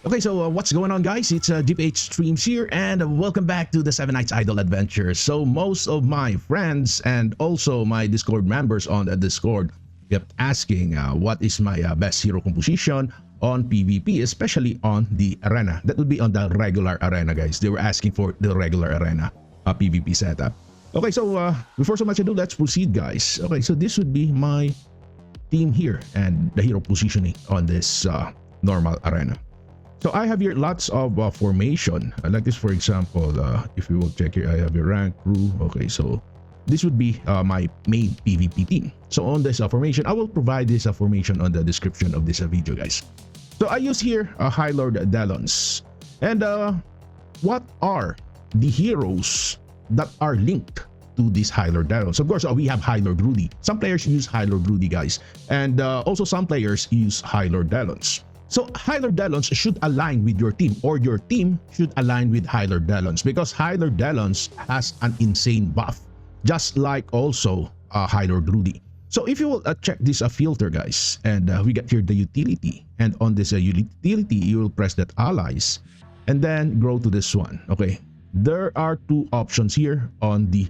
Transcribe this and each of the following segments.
Okay, so what's going on, guys? It's DPH Streams here, and welcome back to the 7 Nights Idle Adventure. So most of my friends and also my Discord members on the Discord kept asking what is my best hero composition on PvP, especially on the arena. That would be on the regular arena, guys. They were asking for the regular arena PvP setup. Okay, so before so much ado, let's proceed, guys. Okay, so this would be my team here and the hero positioning on this normal arena. So I have here lots of formation like this. For example, if you will check here, I have your rank crew. Okay, so this would be my main PvP team. So on this formation, I will provide this formation on the description of this video, guys. So I use here HIGHLORD Dellons. And what are the heroes that are linked to this HIGHLORD Dellons? Of course, we have HIGHLORD Rudy. Some players use HIGHLORD Rudy, guys, and also some players use HIGHLORD Dellons. So HIGHLORD Dellons should align with your team, or your team should align with HIGHLORD Dellons, because HIGHLORD Dellons has an insane buff, just like also HIGHLORD Rudy. So if you will check this filter, guys, and we get here the utility, and on this utility you will press that allies and then go to this one. Okay, there are two options here on the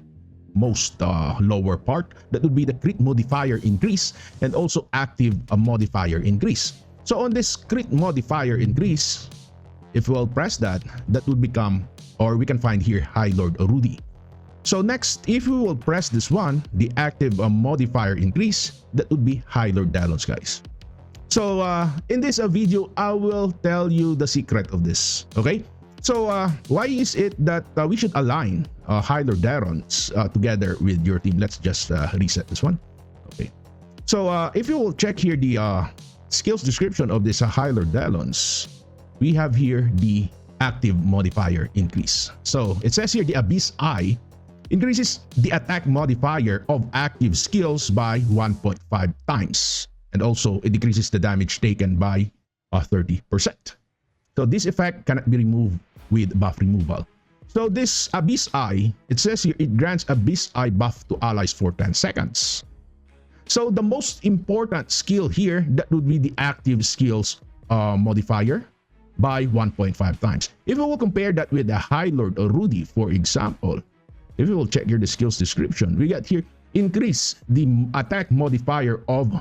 most lower part. That would be the crit modifier increase and also active modifier increase. So on this crit modifier increase, if we'll press that, that would become, or we can find here, HIGHLORD Rudy. So next, if we will press this one, the active modifier increase, that would be HIGHLORD Dellons, guys. So in this video, I will tell you the secret of this. Okay, so why is it that we should align HIGHLORD Dellons together with your team? Let's just reset this one. Okay, so if you will check here the skills description of this HIGHLORD Dellons, we have here the active modifier increase. So it says here the Abyss Eye increases the attack modifier of active skills by 1.5 times, and also it decreases the damage taken by 30%. So this effect cannot be removed with buff removal. So this Abyss Eye, it says here it grants Abyss Eye buff to allies for 10 seconds. So the most important skill here, that would be the active skills modifier by 1.5 times. If we will compare that with the HIGHLORD Rudy, for example, if we will check here the skills description, we get here increase the attack modifier of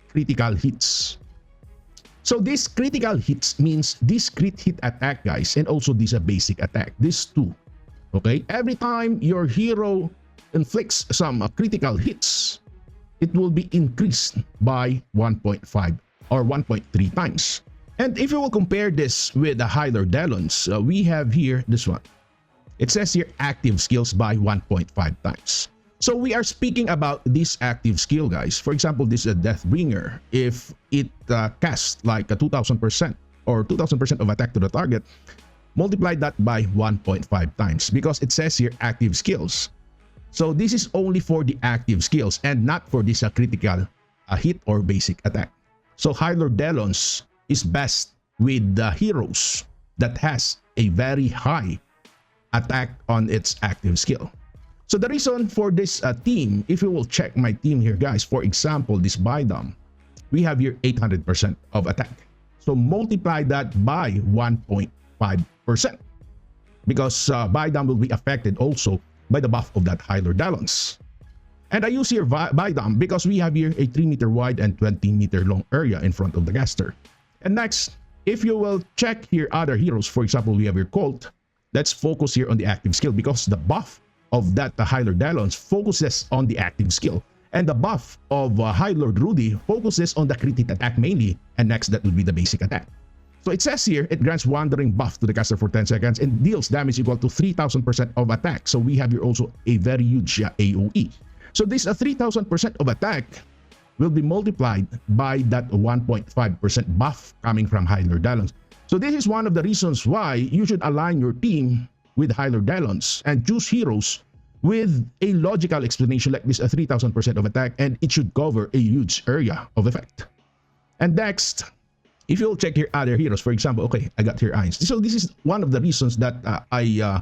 critical hits. So this critical hits means this crit hit attack, guys, and also this basic attack, these two. Okay, every time your hero inflicts some critical hits, it will be increased by 1.5 or 1.3 times. And if you will compare this with the HIGHLORD Dellons, we have here this one. It says here active skills by 1.5 times. So we are speaking about this active skill, guys. For example, this Deathbringer, if it casts like a 2000% or 2000% of attack to the target, multiply that by 1.5 times, because it says here active skills. So this is only for the active skills and not for this critical hit or basic attack. So HIGHLORD Dellons is best with the heroes that has a very high attack on its active skill. So the reason for this team, if you will check my team here, guys, for example, this Bydom, we have here 800% of attack. So multiply that by 1.5%, because Bydom will be affected also by the buff of that HIGHLORD Dellons. And I use here Bydom because we have here a 3 meter wide and 20 meter long area in front of the caster. And next, if you will check here other heroes, for example, we have your Colt. Let's focus here on the active skill, because the buff of that HIGHLORD Dellons focuses on the active skill, and the buff of HIGHLORD Rudy focuses on the crit hit attack mainly, and next that would be the basic attack. So it says here, it grants wandering buff to the caster for 10 seconds and deals damage equal to 3000% of attack. So we have here also a very huge AoE. So this 3000% of attack will be multiplied by that 1.5% buff coming from HIGHLORD Dellons. So this is one of the reasons why you should align your team with HIGHLORD Dellons and choose heroes with a logical explanation like this 3000% of attack, and it should cover a huge area of effect. And next, if you'll check here other heroes, for example, okay, I got here Ainz. So this is one of the reasons that I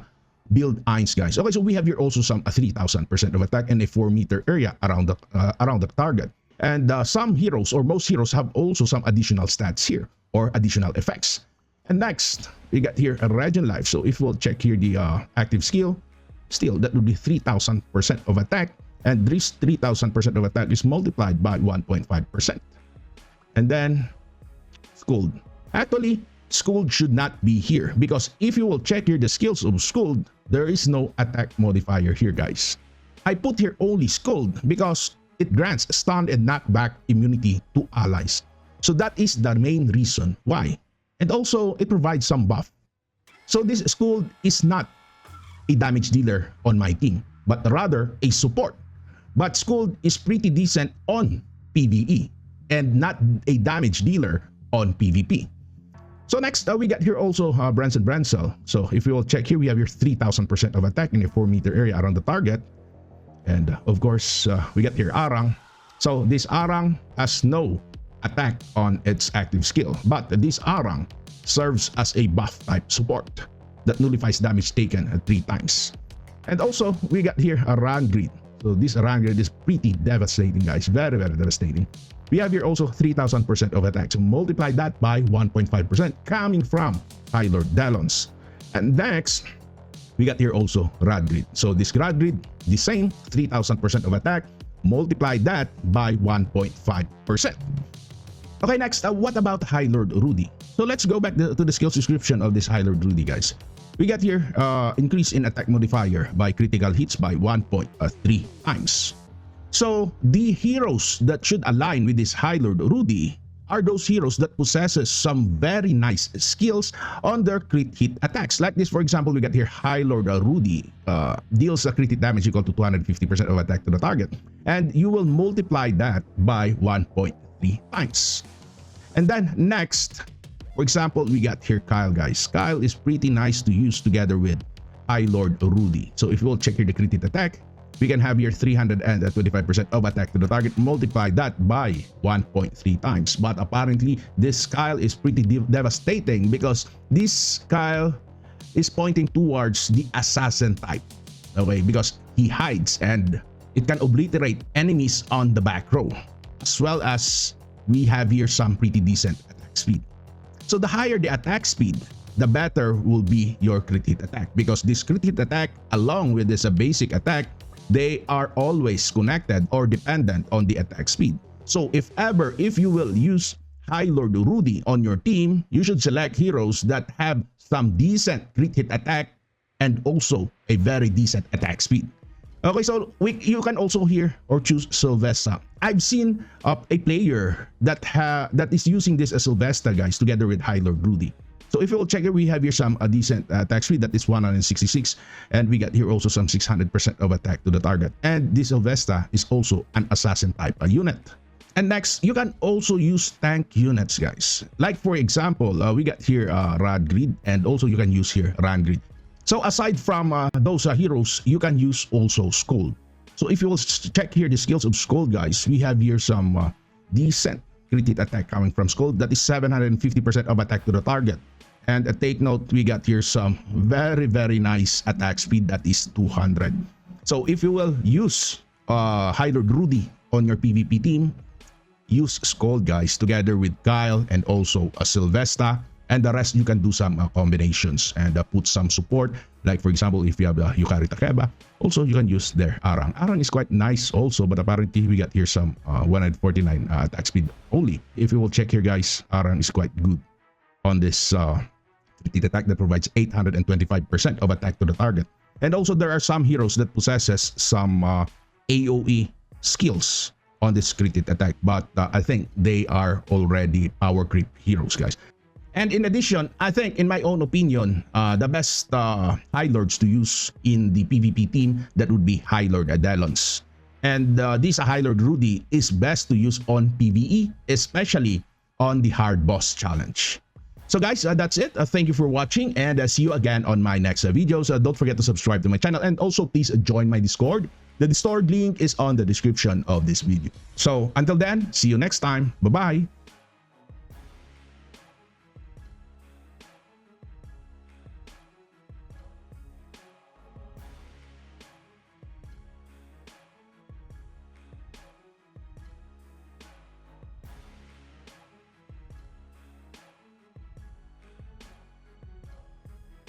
build Ainz, guys. Okay, so we have here also some 3000% of attack and a 4 meter area around the target. And some heroes, or most heroes, have also some additional stats here or additional effects. And next, we got here a Regen Life. So if we'll check here the active skill, still that would be 3,000% of attack. And this 3,000% of attack is multiplied by 1.5%. And then Schooled. Actually, Schooled should not be here because if you will check here the skills of Schooled, there is no attack modifier here, guys. I put here only Schooled because it grants stun and knockback immunity to allies. So that is the main reason why. And also, it provides some buff. So this Schooled is not a damage dealer on my team, but rather a support. But Schooled is pretty decent on PvE and not a damage dealer on PvP. So next, we got here also Branson Brancel. So if you will check here, we have your 3,000% of attack in a 4-meter area around the target. And of course, we got here Arang. So this Arang has no attack on its active skill, but this Arang serves as a buff type support that nullifies damage taken 3 times. And also, we got here a Rangrid. So this Rangrid is pretty devastating, guys. Very, very devastating. We have here also 3,000% of attack. So multiply that by 1.5% coming from HIGHLORD Dellons. And next, we got here also Radgrid. So this Radgrid, the same 3,000% of attack. Multiply that by 1.5%. Okay, next, what about HIGHLORD Rudy? So let's go back to the skills description of this HIGHLORD Rudy, guys. We got here increase in attack modifier by critical hits by 1.3 times. So the heroes that should align with this HIGHLORD Rudy are those heroes that possesses some very nice skills on their crit hit attacks. Like this, for example, we got here HIGHLORD Rudy deals a crit hit damage equal to 250% of attack to the target. And you will multiply that by 1.3 times. And then next, for example, we got here Kyle, guys. Kyle is pretty nice to use together with HIGHLORD Rudy. So if you will check here the crit hit attack, we can have here 325% of attack to the target. Multiply that by 1.3 times. But apparently, this Kyle is pretty devastating because this Kyle is pointing towards the assassin type. Okay, because he hides and it can obliterate enemies on the back row. As well as we have here some pretty decent attack speed. So the higher the attack speed, the better will be your crit hit attack, because this crit hit attack along with this basic attack, they are always connected or dependent on the attack speed. So if you will use HIGHLORD Rudy on your team, you should select heroes that have some decent crit hit attack and also a very decent attack speed. Okay, so you can also here or choose Sylvester. I've seen a player that is using this as Sylvester, guys, together with HIGHLORD Rudy. So if you will check here, we have here some decent attack speed, that is 166, and we got here also some 600% of attack to the target. And this Sylvester is also an assassin type unit. And next, you can also use tank units, guys. Like for example, we got here Radgrid, and also you can use here Rangrid. So aside from those heroes, you can use also Schooled. So if you will check here the skills of Schooled, guys, we have here some decent crit hit attack coming from Schooled. That is 750% of attack to the target. And take note, we got here some very, very nice attack speed, that is 200. So if you will use HIGHLORD Rudy on your PvP team, use Schooled, guys, together with Kyle and also a Sylvester. And the rest, you can do some combinations and put some support. Like for example, if you have Yukari Takeba, also you can use their Arang. Arang is quite nice also, but apparently we got here some 149 attack speed only. If you will check here, guys, Arang is quite good on this crit hit attack that provides 825% of attack to the target. And also there are some heroes that possesses some AoE skills on this crit hit attack, but I think they are already power creep heroes, guys. And in addition, I think, in my own opinion, the best HIGHLORDs to use in the PvP team, that would be HIGHLORD Dellons. And this HIGHLORD Rudy is best to use on PvE, especially on the hard boss challenge. So guys, that's it. Thank you for watching, and see you again on my next videos. Don't forget to subscribe to my channel, and also please join my Discord. The Discord link is on the description of this video. So until then, see you next time. Bye-bye.